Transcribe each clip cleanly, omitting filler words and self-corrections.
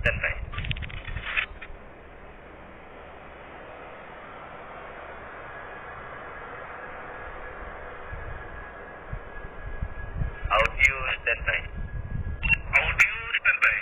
standby. Audio standby. Audio standby.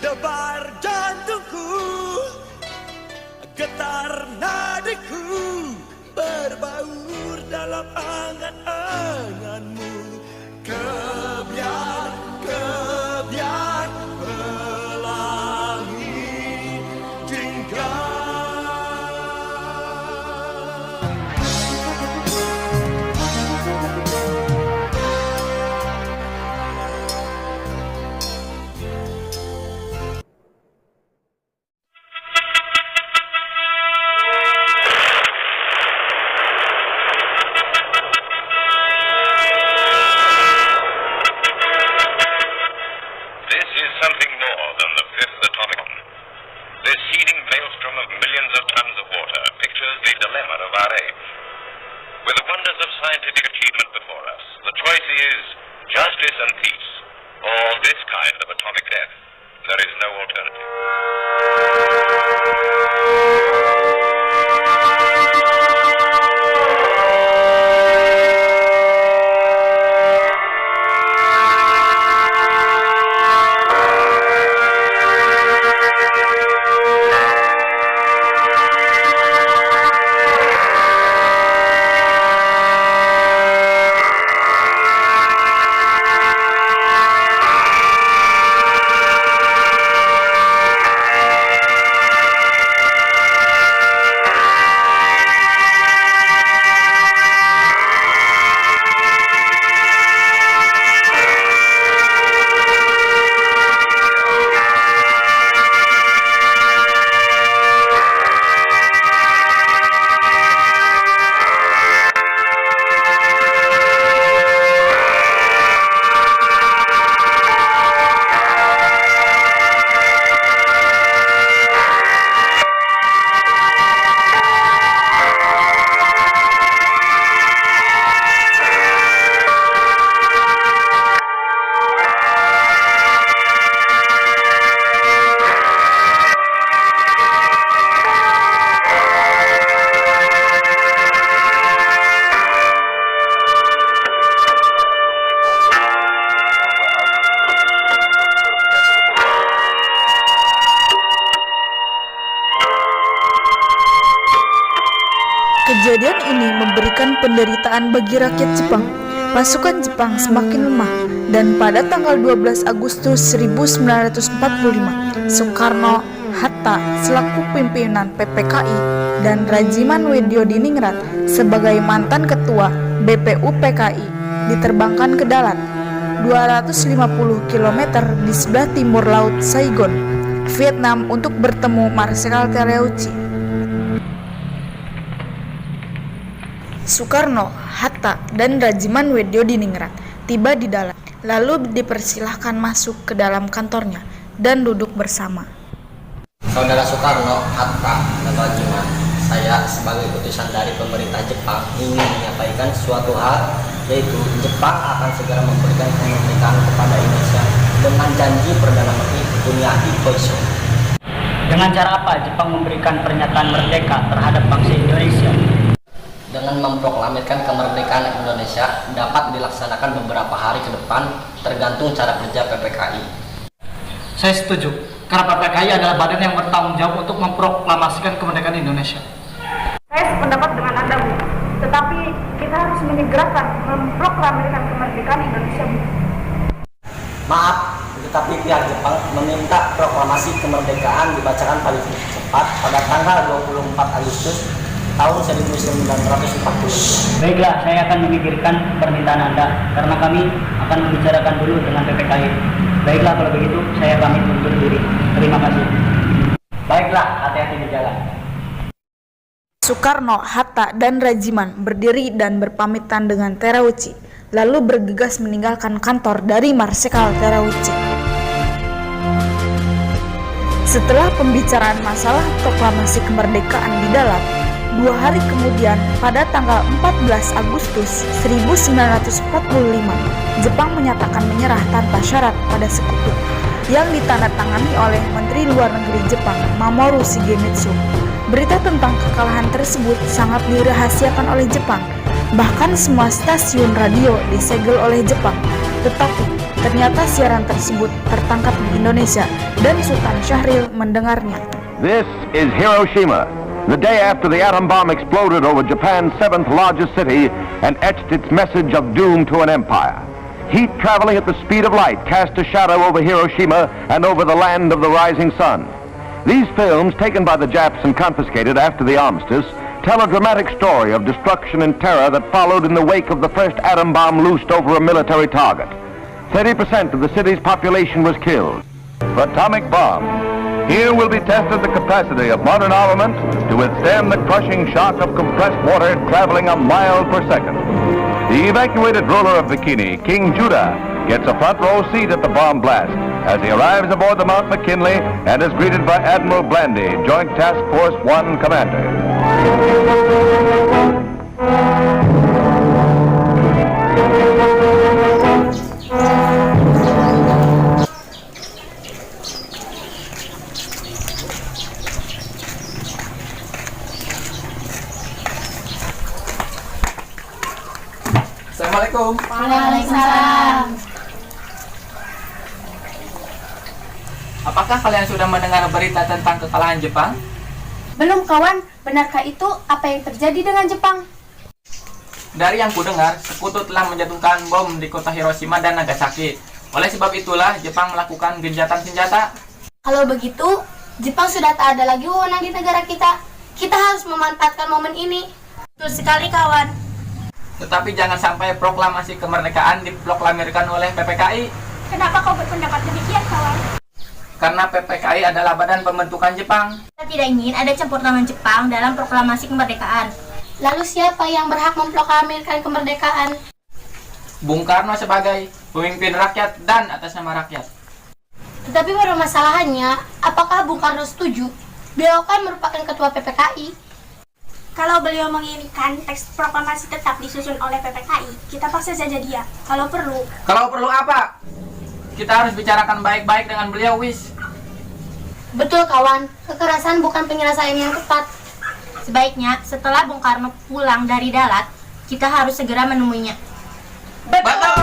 Debar jantungku, getar nadiku, berbaur dalam angan-anganmu. Kebiar pelangi jingga. Something more than the fifth atomic bomb. This heaving maelstrom of millions of tons of water pictures the dilemma of our age. With the wonders of scientific achievement before us, the choice is justice and peace, or this kind of atomic death. There is no alternative. Kejadian ini memberikan penderitaan bagi rakyat Jepang. Pasukan Jepang semakin lemah dan pada tanggal 12 Agustus 1945, Soekarno, Hatta selaku pimpinan PPKI dan Rajiman Widyodiningrat sebagai mantan ketua BPU PKI diterbangkan ke Dalat, 250 km di sebelah timur laut Saigon, Vietnam untuk bertemu Marsekal Tereuchi. Soekarno, Hatta, dan Rajiman Widyodiningrat tiba di Dalat, lalu dipersilahkan masuk ke dalam kantornya dan duduk bersama. Saudara Soekarno, Hatta, dan Rajiman, saya sebagai utusan dari pemerintah Jepang ingin menyampaikan suatu hal, yaitu Jepang akan segera memberikan kemerdekaan kepada Indonesia dengan janji Perdana Menteri Kuniahi Koiso. Dengan cara apa Jepang memberikan pernyataan merdeka terhadap bangsa Indonesia? dengan memproklamirkan kemerdekaan Indonesia dapat dilaksanakan beberapa hari ke depan tergantung cara kerja PPKI. Saya setuju, karena PPKI adalah badan yang bertanggung jawab untuk memproklamasikan kemerdekaan Indonesia. Saya sependapat dengan Anda, Bu. Tetapi kita harus menyegerakan memproklamirkan kemerdekaan Indonesia, Bu. Maaf, tetapi pihak Jepang meminta proklamasi kemerdekaan dibacakan paling cepat pada tanggal 24 Agustus tahun 1945. Baiklah, saya akan memikirkan permintaan Anda karena kami akan membicarakan dulu dengan PPKI. Baiklah, kalau begitu saya pamit undur diri. Terima kasih. Baiklah, hati-hati di jalan. Soekarno, Hatta, dan Rajiman berdiri dan berpamitan dengan Terauchi, lalu bergegas meninggalkan kantor dari Marsekal Terauchi. Setelah pembicaraan masalah proklamasi kemerdekaan di Dalat, 2 hari kemudian pada tanggal 14 Agustus 1945, Jepang menyatakan menyerah tanpa syarat pada sekutu yang ditandatangani oleh Menteri Luar Negeri Jepang Mamoru Shigemitsu. Berita tentang kekalahan tersebut sangat dirahasiakan oleh Jepang. Bahkan semua stasiun radio disegel oleh Jepang. Tetapi ternyata siaran tersebut tertangkap di Indonesia dan Sultan Syahrir mendengarnya. This is Hiroshima, the day after the atom bomb exploded over Japan's 7th largest city and etched its message of doom to an empire. Heat traveling at the speed of light cast a shadow over Hiroshima and over the land of the rising sun. These films, taken by the Japs and confiscated after the armistice, tell a dramatic story of destruction and terror that followed in the wake of the first atom bomb loosed over a military target. 30% of the city's population was killed. Atomic bomb. Here will be tested the capacity of modern armament to withstand the crushing shock of compressed water traveling a mile per second. The evacuated ruler of Bikini, King Judah, gets a front row seat at the bomb blast as he arrives aboard the Mount McKinley and is greeted by Admiral Blandy, Joint Task Force 1 commander. Assalamualaikum. Waalaikumsalam. Apakah kalian sudah mendengar berita tentang kekalahan Jepang? Belum kawan, benarkah itu apa yang terjadi dengan Jepang? Dari yang kudengar, sekutu telah menjatuhkan bom di kota Hiroshima dan Nagasaki. Oleh sebab itulah Jepang melakukan gencatan senjata. Kalau begitu, Jepang sudah tak ada lagi wewenang di negara kita. Kita harus memanfaatkan momen ini. Betul sekali kawan. Tetapi jangan sampai proklamasi kemerdekaan diproklamirkan oleh PPKI. Kenapa kau berpendapat demikian kawan? Karena PPKI adalah badan pembentukan Jepang. Kita tidak ingin ada campur tangan Jepang dalam proklamasi kemerdekaan. Lalu siapa yang berhak memproklamirkan kemerdekaan? Bung Karno sebagai pemimpin rakyat dan atas nama rakyat. Tetapi permasalahannya, apakah Bung Karno setuju? Beliau kan merupakan ketua PPKI. Kalau beliau menginginkan teks proklamasi tetap disusun oleh PPKI, kita paksa saja dia. Kalau perlu. Kalau perlu apa? Kita harus bicarakan baik-baik dengan beliau, Wis. Betul kawan, kekerasan bukan penyelesaian yang tepat. Sebaiknya setelah Bung Karno pulang dari Dalat, kita harus segera menemuinya. Betul!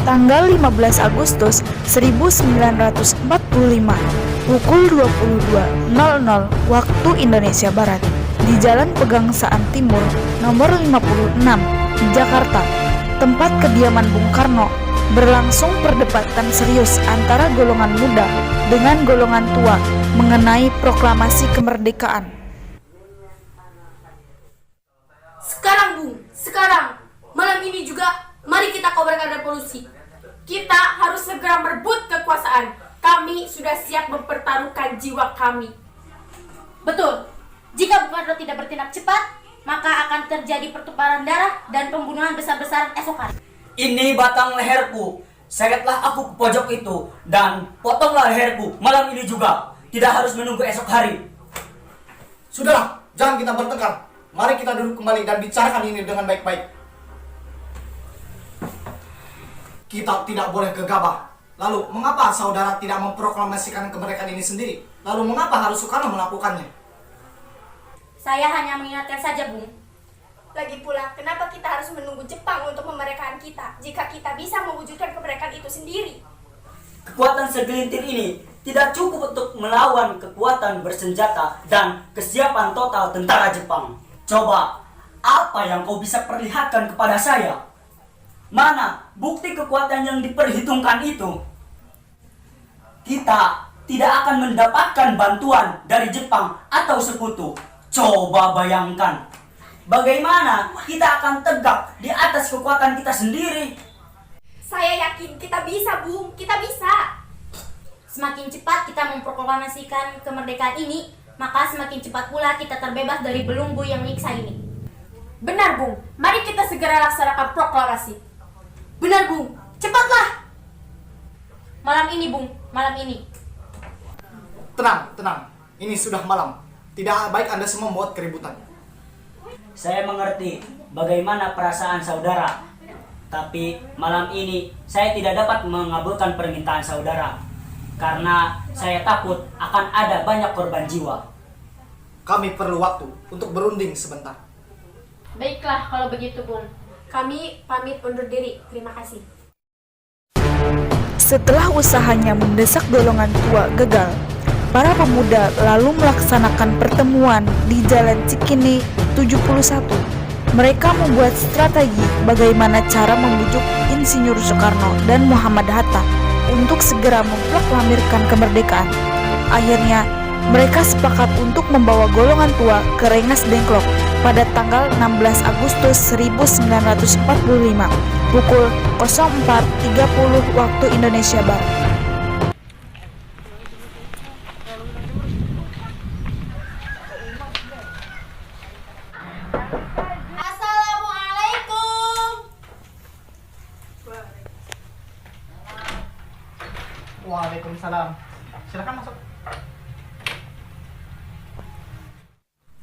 Tanggal 15 Agustus 1945, pukul 22.00 waktu Indonesia Barat, di Jalan Pegangsaan Timur, nomor 56, Jakarta, tempat kediaman Bung Karno, berlangsung perdebatan serius antara golongan muda dengan golongan tua mengenai proklamasi kemerdekaan. Sekarang Bung, sekarang. Malam ini juga, mari kita kobarkan revolusi. Kita harus segera merebut kekuasaan. Kami sudah siap mempertaruhkan jiwa kami. Betul. Jika Bung Karno tidak bertindak cepat, maka akan terjadi pertumpahan darah dan pembunuhan besar-besaran esok hari. Ini batang leherku. Seretlah aku ke pojok itu dan potonglah leherku malam ini juga. Tidak harus menunggu esok hari. Sudahlah, jangan kita bertengkar. Mari kita duduk kembali dan bicarakan ini dengan baik-baik. Kita tidak boleh gegabah. Lalu, mengapa saudara tidak memproklamasikan kemerdekaan ini sendiri? Lalu, mengapa harus Soekarno melakukannya? Saya hanya mengingatkan saja, Bung. Lagi pula, kenapa kita harus menunggu Jepang untuk memerdekakan kita jika kita bisa mewujudkan kemerdekaan itu sendiri? Kekuatan segelintir ini tidak cukup untuk melawan kekuatan bersenjata dan kesiapan total tentara Jepang. Coba, apa yang kau bisa perlihatkan kepada saya? Mana bukti kekuatan yang diperhitungkan itu? Kita tidak akan mendapatkan bantuan dari Jepang atau sekutu. Coba bayangkan, bagaimana kita akan tegak di atas kekuatan kita sendiri? Saya yakin kita bisa, Bung. Kita bisa. Semakin cepat kita memproklamasikan kemerdekaan ini, maka semakin cepat pula kita terbebas dari belenggu yang menyiksa ini. Benar, Bung. Mari kita segera laksanakan proklamasi. Benar, Bung. Cepatlah. Malam ini, Bung. Malam ini. Tenang, tenang. Ini sudah malam. Tidak baik Anda semua membuat keributan. Saya mengerti bagaimana perasaan saudara. Tapi malam ini saya tidak dapat mengabulkan permintaan saudara. Karena saya takut akan ada banyak korban jiwa. Kami perlu waktu untuk berunding sebentar. Baiklah kalau begitu, Bung. Kami pamit undur diri. Terima kasih. Setelah usahanya mendesak golongan tua gagal, para pemuda lalu melaksanakan pertemuan di Jalan Cikini 71. Mereka membuat strategi bagaimana cara membujuk Insinyur Soekarno dan Muhammad Hatta untuk segera memproklamirkan kemerdekaan. Akhirnya, mereka sepakat untuk membawa golongan tua ke Rengas Dengklok pada tanggal 16 Agustus 1945 pukul 04.30 waktu Indonesia Barat. Assalamualaikum. Waalaikumsalam. Silakan masuk.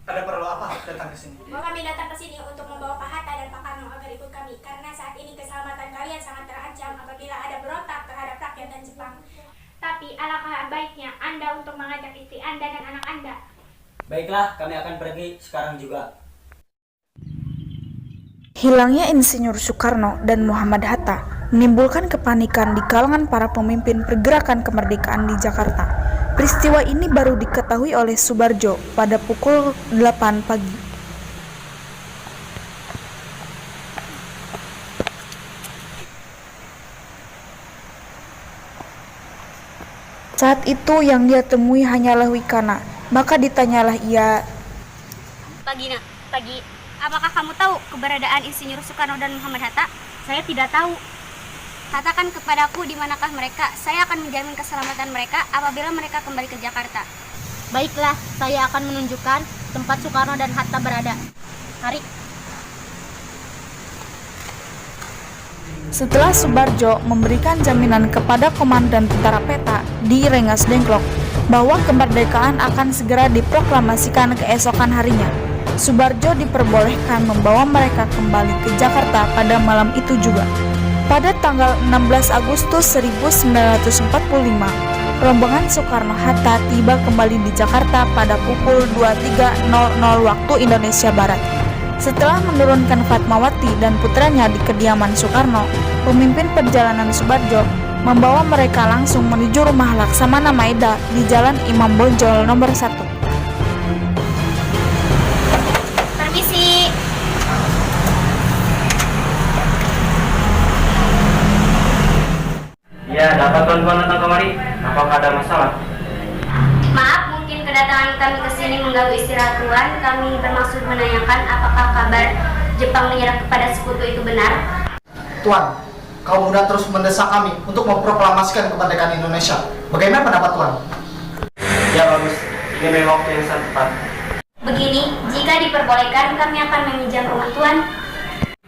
Ada perlu apa datang ke sini? Kami datang ke sini untuk membawa Pak Hatta dan Pak Karno agar ikut kami karena saat ini keselamatan kalian sangat terancam apabila ada berontak terhadap rakyat dan Jepang. Tapi alangkah baiknya Anda untuk mengajak istri Anda dan anak Anda. Baiklah, kami akan pergi sekarang juga. Hilangnya Insinyur Soekarno dan Muhammad Hatta menimbulkan kepanikan di kalangan para pemimpin pergerakan kemerdekaan di Jakarta. Peristiwa ini baru diketahui oleh Soebardjo pada pukul 8 pagi. Saat itu yang dia temui hanyalah Wikana, maka ditanyalah ia, Pagi, apakah kamu tahu keberadaan Insinyur Soekarno dan Muhammad Hatta? Saya tidak tahu. Katakan kepadaku di manakah mereka. Saya akan menjamin keselamatan mereka apabila mereka kembali ke Jakarta. Baiklah, saya akan menunjukkan tempat Soekarno dan Hatta berada. Mari. Setelah Soebardjo memberikan jaminan kepada komandan tentara peta di Rengas Dengklok bahwa kemerdekaan akan segera diproklamasikan keesokan harinya, Soebardjo diperbolehkan membawa mereka kembali ke Jakarta pada malam itu juga. Pada tanggal 16 Agustus 1945, rombongan Soekarno-Hatta tiba kembali di Jakarta pada pukul 23.00 waktu Indonesia Barat. Setelah menurunkan Fatmawati dan putranya di kediaman Soekarno, pemimpin perjalanan Soebardjo membawa mereka langsung menuju rumah Laksamana Maeda di Jalan Imam Bonjol nomor 1. Permisi. Ya, dapat tuan-tuan datang kemari. Apakah ada masalah? Maaf, mungkin kedatangan kami ke sini mengganggu istirahat Tuan. Kami bermaksud menanyakan apakah kabar Jepang menyerah kepada sekutu itu benar? Tuan, kaum muda terus mendesak kami untuk memproklamasikan kemerdekaan Indonesia. Bagaimana pendapat Tuan? Ya, bagus. Ini memang waktu yang sangat tepat. Begini, jika diperbolehkan kami akan meminjam rumah Tuan.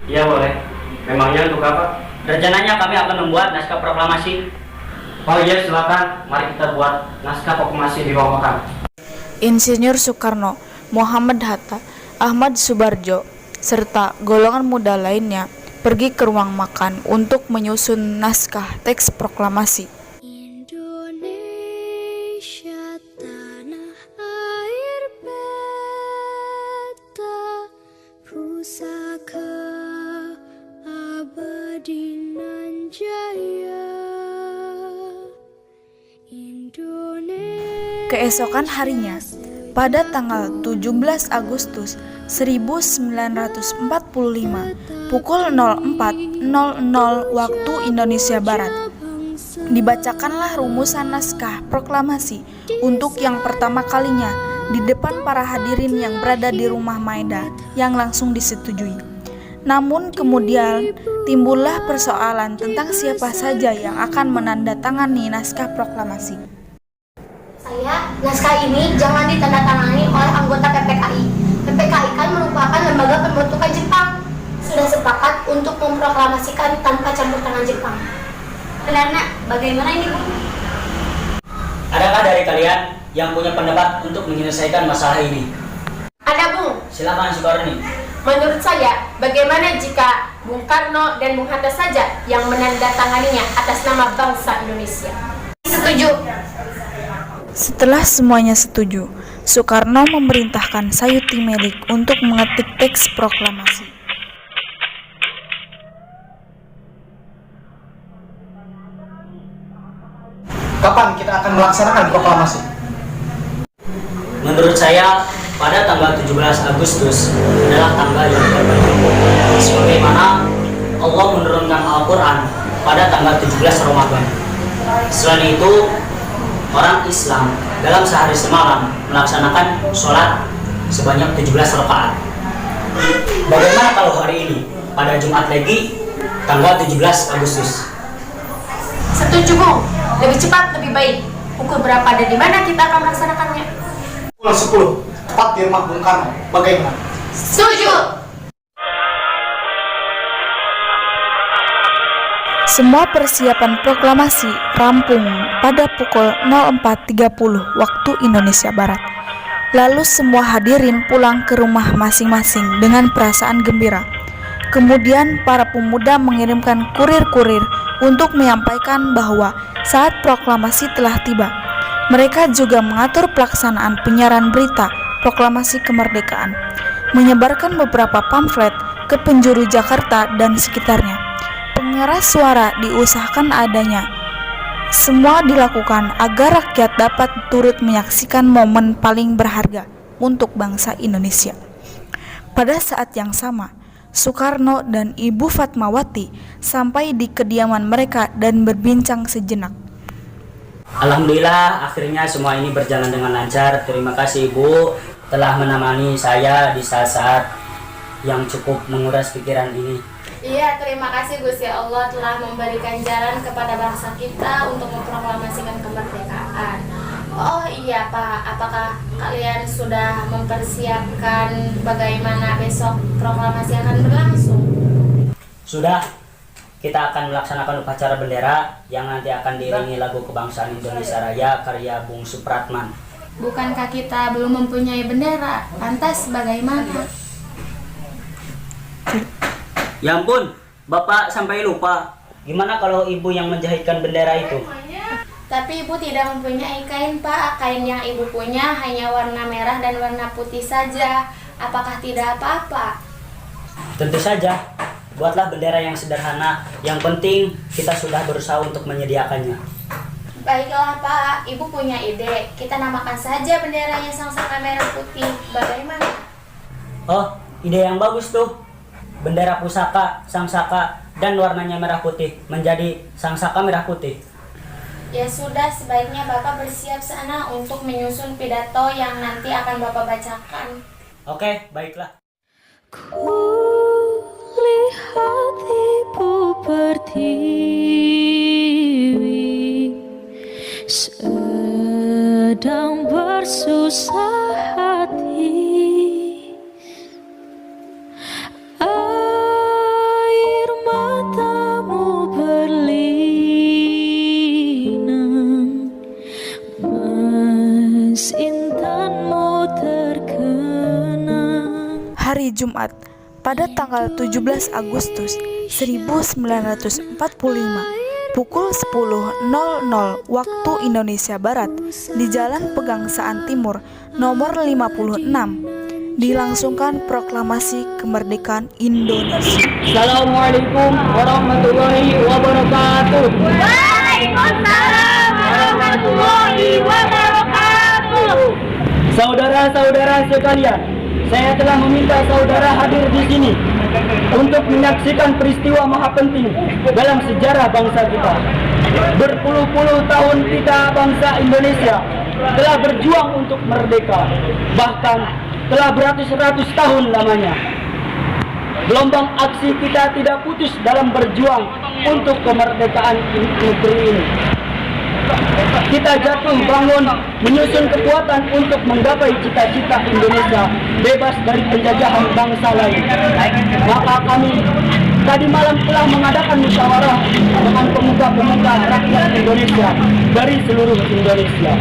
Iya, boleh. Memangnya untuk apa? Rencananya kami akan membuat naskah proklamasi. Oh iya, silakan. Mari kita buat naskah proklamasi di ruang makan. Insinyur Soekarno, Muhammad Hatta, Ahmad Soebardjo, serta golongan muda lainnya pergi ke ruang makan untuk menyusun naskah teks proklamasi. Indonesia tanah air beta, pusat Keesokan harinya, pada tanggal 17 Agustus 1945 pukul 04.00 waktu Indonesia Barat, dibacakanlah rumusan naskah proklamasi untuk yang pertama kalinya di depan para hadirin yang berada di rumah Maeda yang langsung disetujui. Namun kemudian timbullah persoalan tentang siapa saja yang akan menandatangani naskah proklamasi. Naskah ini jangan ditandatangani oleh anggota PPKI. PPKI kan merupakan lembaga pembentukan Jepang. Sudah sepakat untuk memproklamasikan tanpa campur tangan Jepang. Benar, Nak. Bagaimana ini, Bu? Adakah dari kalian yang punya pendapat untuk menyelesaikan masalah ini? Ada, Bung. Silakan Soekarni. Menurut saya, bagaimana jika Bung Karno dan Bung Hatta saja yang menandatanganinya atas nama bangsa Indonesia? Setuju. Setelah semuanya setuju, Soekarno memerintahkan Sayuti Melik untuk mengetik teks proklamasi. Kapan kita akan melaksanakan proklamasi? Menurut saya, pada tanggal 17 Agustus adalah tanggal yang terbaik. Sebagaimana Allah menurunkan Al-Quran pada tanggal 17 Ramadan. Selain itu, orang Islam dalam sehari semalam melaksanakan sholat sebanyak 17 rakaat. Bagaimana kalau hari ini, pada Jumat Legi, tanggal 17 Agustus? Setuju, Bung. Lebih cepat, lebih baik. Pukul berapa dan di mana kita akan melaksanakannya? Pukul 10, tepat di rumah Bung Karno. Bagaimana? Setuju. Semua persiapan proklamasi rampung pada pukul 04.30 waktu Indonesia Barat. Lalu semua hadirin pulang ke rumah masing-masing dengan perasaan gembira. Kemudian para pemuda mengirimkan kurir-kurir untuk menyampaikan bahwa saat proklamasi telah tiba. Mereka juga mengatur pelaksanaan penyiaran berita proklamasi kemerdekaan, menyebarkan beberapa pamflet ke penjuru Jakarta dan sekitarnya. Pengeras suara diusahakan adanya. Semua dilakukan agar rakyat dapat turut menyaksikan momen paling berharga untuk bangsa Indonesia. Pada saat yang sama, Soekarno dan Ibu Fatmawati sampai di kediaman mereka dan berbincang sejenak. Alhamdulillah, akhirnya semua ini berjalan dengan lancar. Terima kasih Ibu telah menemani saya di saat-saat yang cukup menguras pikiran ini. Iya, terima kasih Gusti Allah telah memberikan jalan kepada bangsa kita untuk memproklamasikan kemerdekaan. Oh iya Pak, apakah kalian sudah mempersiapkan bagaimana besok proklamasi akan berlangsung? Sudah, kita akan melaksanakan upacara bendera yang nanti akan diiringi lagu kebangsaan Indonesia Raya karya Bung Supratman. Bukankah kita belum mempunyai bendera? Lantas bagaimana? Ya ampun, Bapak sampai lupa. Gimana kalau Ibu yang menjahitkan bendera itu? Tapi Ibu tidak mempunyai kain, Pak. Kain yang Ibu punya hanya warna merah dan warna putih saja. Apakah tidak apa-apa? Tentu saja. Buatlah bendera yang sederhana. Yang penting kita sudah berusaha untuk menyediakannya. Baiklah, Pak. Ibu punya ide. Kita namakan saja benderanya Sangsaka Merah Putih. Bagaimana? Oh, ide yang bagus tuh. Bendera pusaka, sangsaka, dan warnanya merah putih menjadi Sangsaka Merah Putih. Ya sudah, sebaiknya Bapak bersiap sana untuk menyusun pidato yang nanti akan Bapak bacakan. Oke, baiklah. Kulihat ibu pertiwi sedang bersusah hati. Air matamu berlinang, mas intanmu terkenang. Hari Jumat, pada tanggal 17 Agustus 1945, pukul 10.00 waktu Indonesia Barat, di Jalan Pegangsaan Timur nomor 56, dilangsungkan proklamasi kemerdekaan Indonesia. Assalamualaikum warahmatullahi wabarakatuh. Waalaikumsalam warahmatullahi wabarakatuh. Saudara-saudara sekalian, saya telah meminta saudara hadir di sini untuk menyaksikan peristiwa maha penting dalam sejarah bangsa kita. Berpuluh-puluh tahun kita bangsa Indonesia telah berjuang untuk merdeka, bahkan telah beratus-ratus tahun lamanya. Gelombang aksi kita tidak putus dalam berjuang untuk kemerdekaan negeri ini. Kita jatuh bangun menyusun kekuatan untuk menggapai cita-cita Indonesia bebas dari penjajahan bangsa lain. Maka kami tadi malam telah mengadakan musyawarah dengan pemuka-pemuka rakyat Indonesia dari seluruh Indonesia.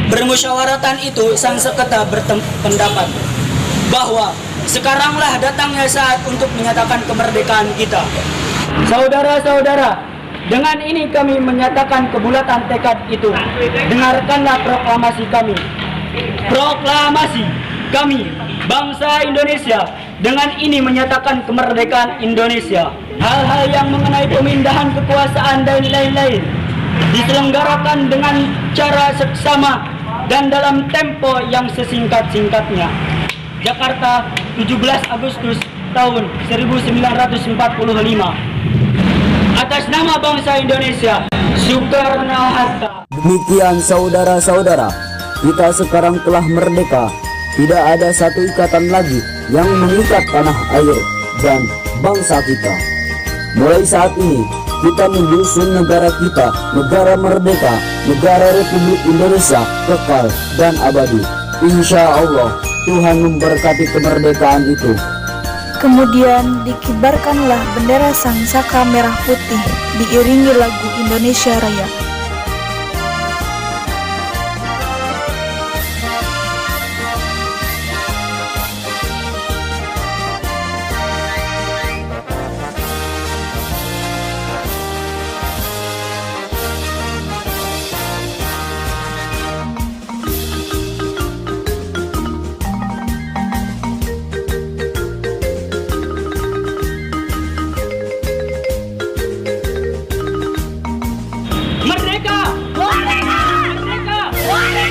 Bermusyawaratan itu sang seketa berpendapat bahwa sekaranglah datangnya saat untuk menyatakan kemerdekaan kita. Saudara-saudara, dengan ini kami menyatakan kebulatan tekad itu. Dengarkanlah proklamasi kami. Proklamasi kami, bangsa Indonesia, dengan ini menyatakan kemerdekaan Indonesia. Hal-hal yang mengenai pemindahan kekuasaan dan lain-lain diselenggarakan dengan cara seksama dan dalam tempo yang sesingkat-singkatnya. Jakarta, 17 Agustus tahun 1945. Atas nama bangsa Indonesia, Soekarno-Hatta. Demikian saudara-saudara, kita sekarang telah merdeka. Tidak ada satu ikatan lagi yang mengikat tanah air dan bangsa kita. Mulai saat ini, kita menyusun negara kita, negara merdeka, negara Republik Indonesia kekal dan abadi. Insya Allah, Tuhan memberkati kemerdekaan itu. Kemudian dikibarkanlah bendera sang saka merah putih diiringi lagu Indonesia Raya.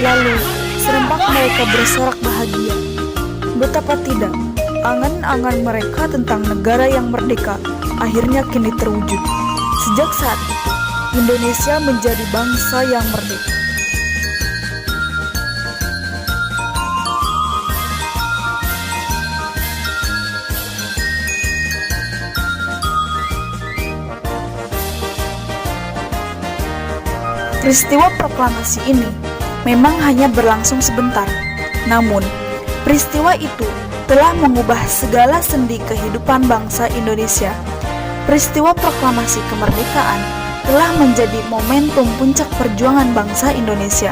Lalu, serempak mereka bersorak bahagia. Betapa tidak, angan-angan mereka tentang negara yang merdeka akhirnya kini terwujud. Sejak saat itu, Indonesia menjadi bangsa yang merdeka. Peristiwa proklamasi ini memang hanya berlangsung sebentar, namun peristiwa itu telah mengubah segala sendi kehidupan bangsa Indonesia. Peristiwa proklamasi kemerdekaan telah menjadi momentum puncak perjuangan bangsa Indonesia.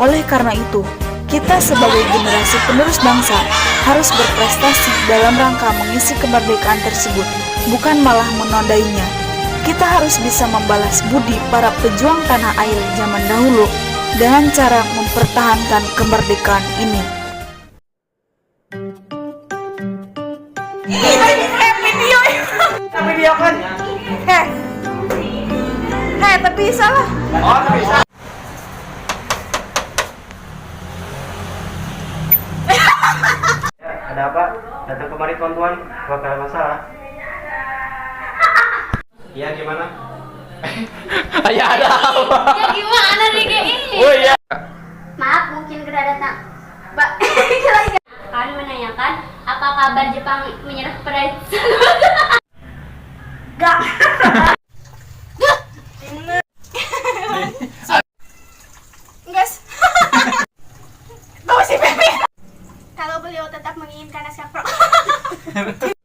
Oleh karena itu, kita sebagai generasi penerus bangsa harus berprestasi dalam rangka mengisi kemerdekaan tersebut, bukan malah menodainya. Kita harus bisa membalas budi para pejuang tanah air zaman dahulu dengan cara mempertahankan kemerdekaan ini. Video kan? Tapi salah. Oh, bisa. Ada apa? Datang kemari tuan-tuan, bakal masalah. Iya gimana? Ya ada apa? Ya gimana nih kayak ini? Oh iya. Maaf, mungkin kedatangan Mbak. Kami menanyakan apa kabar Jepang menyerah kepada Gak. Guys. Tahu si Pepe. Kalau beliau tetap menginginkan naskah pro.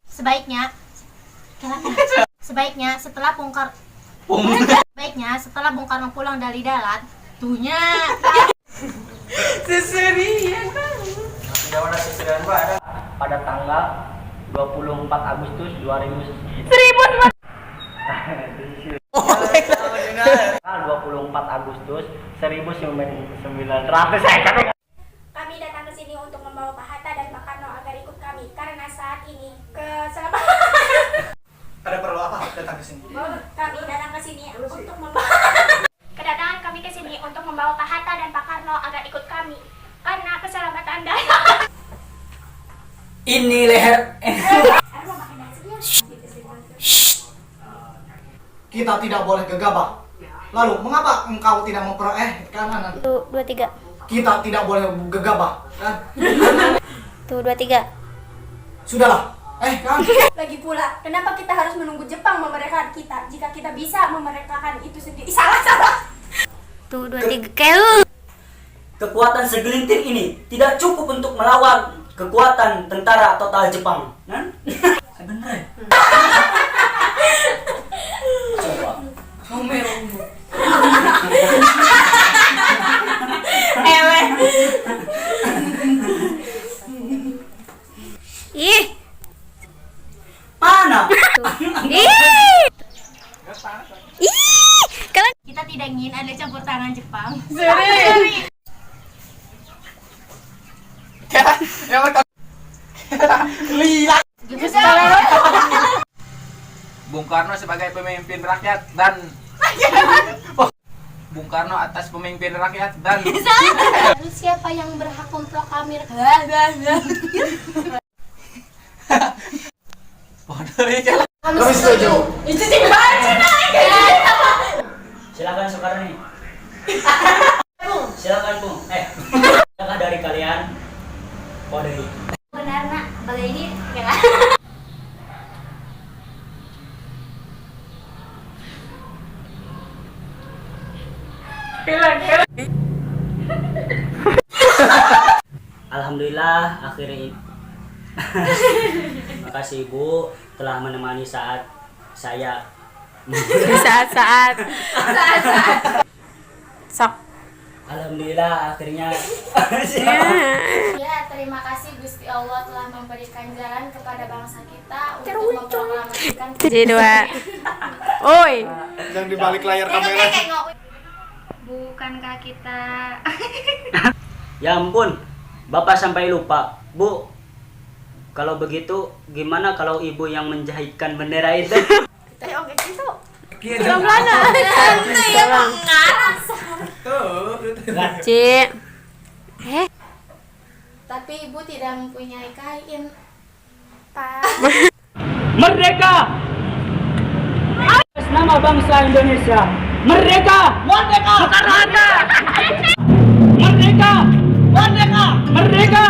Sebaiknya setelah Bung Karno pulang dari darat, tuhnya seserian. Pada tanggal 24 Agustus 2000. 24 Agustus 1900. Kami datang ke sini untuk membawa Pak Hatta dan Pak Karno agar ikut kami karena saat ini Ada perlu apa datang ke sini? Kami datang ke sini untuk membawa kedatangan kami ke sini untuk membawa Pak Hatta dan Pak Karno agar ikut kami karena keselamatan Ini leher. Kita tidak boleh gegabah. Lalu, mengapa engkau tidak kanan? 1, 2, 3. Kita tidak boleh gegabah, kan? 1, 2, 3. Sudahlah. Kan? Lagi pula, kenapa kita harus menunggu Jepang memerdekakan kita jika kita bisa memerdekakan itu sendiri? Salah. 1, 2, 3. Kelu. Kekuatan segelintir ini tidak cukup untuk melawan kekuatan tentara total Jepang. Kan? Bener. Coba. Ih. Mana? Ih. Kalian kita tidak ingin ada campur tangan Jepang. Seri. Lila. Bung Karno sebagai pemimpin rakyat dan Bung Karno atas pemimpin rakyat dan Lalu siapa yang berhak memproklamirkan? Kami setuju. Itu sih bacina. Silakan Soekarno nih. Silakan Bung. Silakan dari kalian. Dari. Benar nak, bagai ini ya. Alhamdulillah akhirnya. Makasih Ibu telah menemani saat saya. Saat-saat. Sok. Alhamdulillah akhirnya. Ya, terima kasih Gusti Allah telah memberikan jalan kepada bangsa kita untuk memproklamasikan. Jadi 2. Oi. Yang di balik layar kamera. Bukankah kita Ya ampun, Bapak sampai lupa. Bu, kalau begitu gimana kalau Ibu yang menjahitkan bendera itu? Oke gitu. Pelan-pelan. Cik. Tapi Ibu tidak mempunyai kain, Pak. Merdeka! Atas nama bangsa Indonesia. Merdeka! Merdeka! Soekarno-Hatta! Merdeka! Merdeka! Merdeka!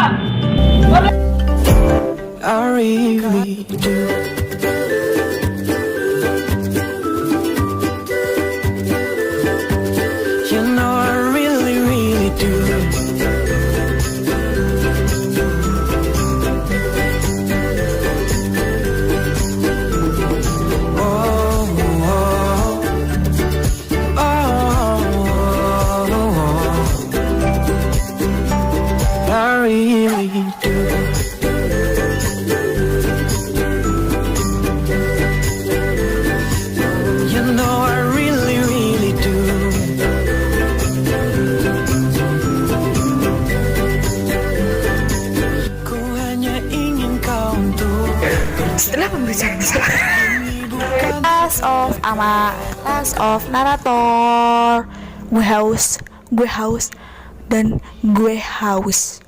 I really do. You know I really, really do. Setelah pembicaraan Last of narator, gue haus, dan gue haus.